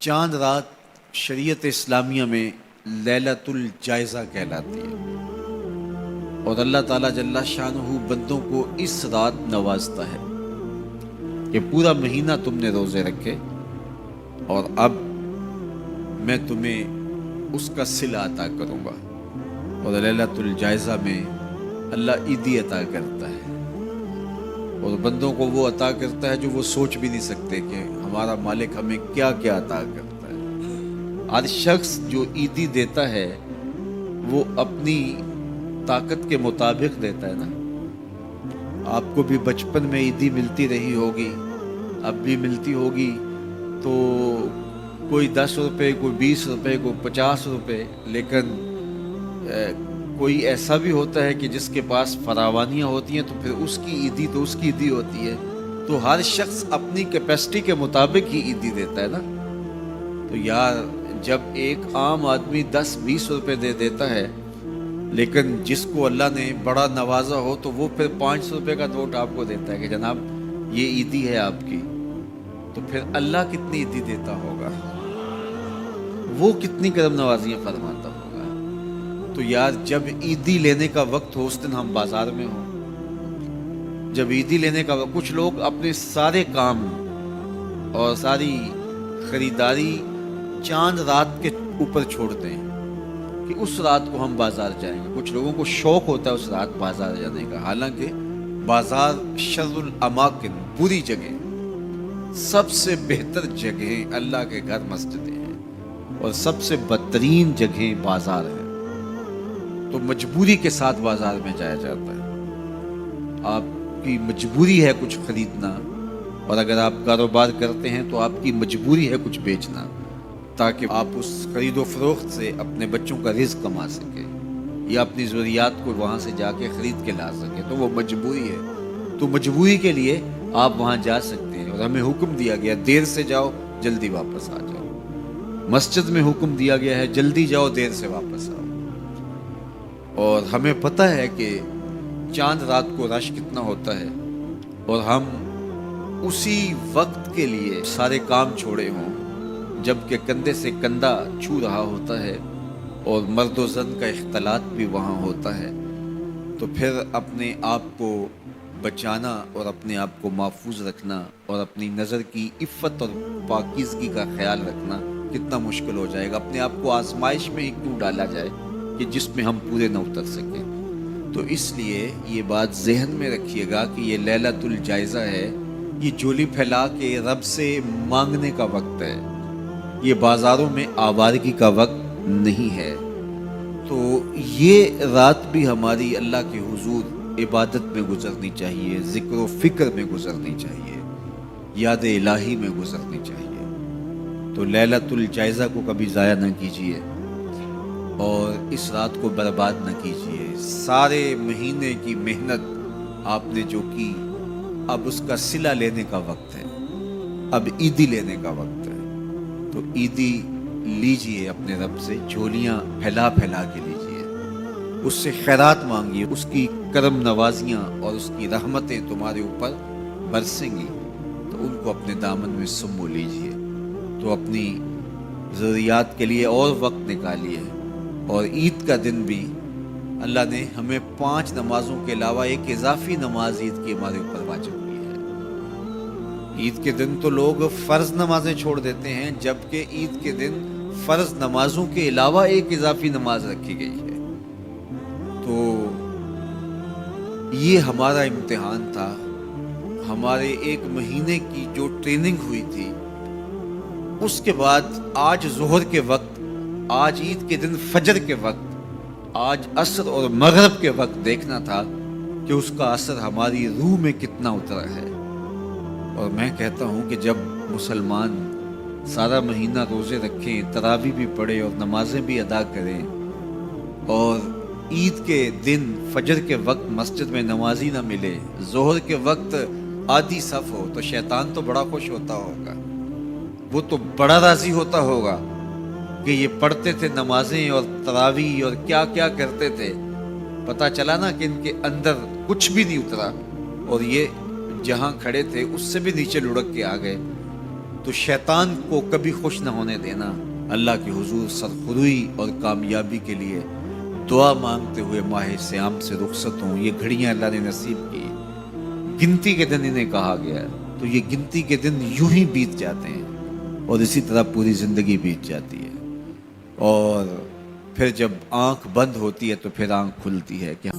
چاند رات شریعت اسلامیہ میں لیلۃ الجائزہ کہلاتی ہے، اور اللہ تعالیٰ جل شانہ بندوں کو اس رات نوازتا ہے کہ پورا مہینہ تم نے روزے رکھے اور اب میں تمہیں اس کا صلہ عطا کروں گا۔ اور لیلۃ الجائزہ میں اللہ عیدی عطا کرتا ہے اور بندوں کو وہ عطا کرتا ہے جو وہ سوچ بھی نہیں سکتے کہ ہمارا مالک ہمیں کیا کیا عطا کرتا ہے۔ ہر شخص جو عیدی دیتا ہے وہ اپنی طاقت کے مطابق دیتا ہے نا۔ آپ کو بھی بچپن میں عیدی ملتی رہی ہوگی، اب بھی ملتی ہوگی، تو کوئی 10 روپے، کوئی 20 روپے، کوئی 50 روپے، لیکن کوئی ایسا بھی ہوتا ہے کہ جس کے پاس فراوانیاں ہوتی ہیں تو پھر اس کی عیدی تو اس کی عیدی ہوتی ہے۔ تو ہر شخص اپنی کیپیسٹی کے مطابق ہی عیدی دیتا ہے نا۔ تو یار جب ایک عام آدمی 10-20 روپے دے دیتا ہے، لیکن جس کو اللہ نے بڑا نوازا ہو تو وہ پھر 500 روپے کا نوٹ آپ کو دیتا ہے کہ جناب یہ عیدی ہے آپ کی، تو پھر اللہ کتنی عیدی دیتا ہوگا، وہ کتنی کرم نوازیاں فرماتا ہوگا۔ تو یار جب عیدی لینے کا وقت ہو، اس دن ہم بازار میں ہوں، جب عیدی لینے کا وقت، کچھ لوگ اپنے سارے کام اور ساری خریداری چاند رات کے اوپر چھوڑتے ہیں کہ اس رات کو ہم بازار جائیں گے۔ کچھ لوگوں کو شوق ہوتا ہے اس رات بازار جانے کا، حالانکہ بازار شر الاماکن، بری جگہ، سب سے بہتر جگہیں اللہ کے گھر مسجدیں ہیں اور سب سے بدترین جگہیں بازار ہیں۔ تو مجبوری کے ساتھ بازار میں جایا جاتا ہے، آپ کی مجبوری ہے کچھ خریدنا، اور اگر آپ کاروبار کرتے ہیں تو آپ کی مجبوری ہے کچھ بیچنا، تاکہ آپ اس خرید و فروخت سے اپنے بچوں کا رزق کما سکیں یا اپنی ضروریات کو وہاں سے جا کے خرید کے لا سکیں، تو وہ مجبوری ہے۔ تو مجبوری کے لیے آپ وہاں جا سکتے ہیں، اور ہمیں حکم دیا گیا دیر سے جاؤ جلدی واپس آ جاؤ۔ مسجد میں حکم دیا گیا ہے جلدی جاؤ دیر سے واپس آؤ۔ اور ہمیں پتہ ہے کہ چاند رات کو رش کتنا ہوتا ہے، اور ہم اسی وقت کے لیے سارے کام چھوڑے ہوں جبکہ کندھے سے کندھا چھو رہا ہوتا ہے اور مرد و زن کا اختلاط بھی وہاں ہوتا ہے، تو پھر اپنے آپ کو بچانا اور اپنے آپ کو محفوظ رکھنا اور اپنی نظر کی عفت اور پاکیزگی کا خیال رکھنا کتنا مشکل ہو جائے گا۔ اپنے آپ کو آزمائش میں ہی کیوں ڈالا جائے کہ جس میں ہم پورے نہ اتر سکیں۔ تو اس لیے یہ بات ذہن میں رکھیے گا کہ یہ لیلۃ الجائزہ ہے، یہ جولی پھیلا کے رب سے مانگنے کا وقت ہے، یہ بازاروں میں آوارگی کا وقت نہیں ہے۔ تو یہ رات بھی ہماری اللہ کے حضور عبادت میں گزرنی چاہیے، ذکر و فکر میں گزرنی چاہیے، یاد الہی میں گزرنی چاہیے۔ تو لیلۃ الجائزہ کو کبھی ضائع نہ کیجیے اور اس رات کو برباد نہ کیجیے۔ سارے مہینے کی محنت آپ نے جو کی، اب اس کا صلہ لینے کا وقت ہے، اب عیدی لینے کا وقت ہے۔ تو عیدی لیجیے اپنے رب سے، جھولیاں پھیلا پھیلا کے لیجیے، اس سے خیرات مانگیے، اس کی کرم نوازیاں اور اس کی رحمتیں تمہارے اوپر برسیں گی، تو ان کو اپنے دامن میں سمو لیجیے۔ تو اپنی ضروریات کے لیے اور وقت نکالیے، اور عید کا دن بھی اللہ نے ہمیں 5 نمازوں کے علاوہ ایک اضافی نماز عید کی ہمارے اوپر واجب کی ہے۔ عید کے دن تو لوگ فرض نمازیں چھوڑ دیتے ہیں، جبکہ عید کے دن فرض نمازوں کے علاوہ ایک اضافی نماز رکھی گئی ہے۔ تو یہ ہمارا امتحان تھا، ہمارے ایک مہینے کی جو ٹریننگ ہوئی تھی، اس کے بعد آج ظہر کے وقت، آج عید کے دن فجر کے وقت، آج عصر اور مغرب کے وقت دیکھنا تھا کہ اس کا اثر ہماری روح میں کتنا اترا ہے۔ اور میں کہتا ہوں کہ جب مسلمان سارا مہینہ روزے رکھیں، تراویح بھی پڑھیں اور نمازیں بھی ادا کریں، اور عید کے دن فجر کے وقت مسجد میں نمازی نہ ملے، ظہر کے وقت آدھی صف ہو، تو شیطان تو بڑا خوش ہوتا ہوگا، وہ تو بڑا راضی ہوتا ہوگا کہ یہ پڑھتے تھے نمازیں اور تراویح اور کیا کیا کرتے تھے، پتہ چلا نا کہ ان کے اندر کچھ بھی نہیں اترا، اور یہ جہاں کھڑے تھے اس سے بھی نیچے لڑک کے آ گئے۔ تو شیطان کو کبھی خوش نہ ہونے دینا. اللہ کے حضور سرخروئی اور کامیابی کے لیے دعا مانگتے ہوئے ماہ سیام سے رخصت ہوں. یہ گھڑیاں اللہ نے نصیب کی. گنتی کے دن انہیں کہا گیا, تو یہ گنتی کے دن یوں ہی بیت جاتے ہیں اور اسی طرح پوری زندگی بیت جاتی ہے. اور پھر جب آنکھ بند ہوتی ہے تو پھر آنکھ کھلتی ہے کہ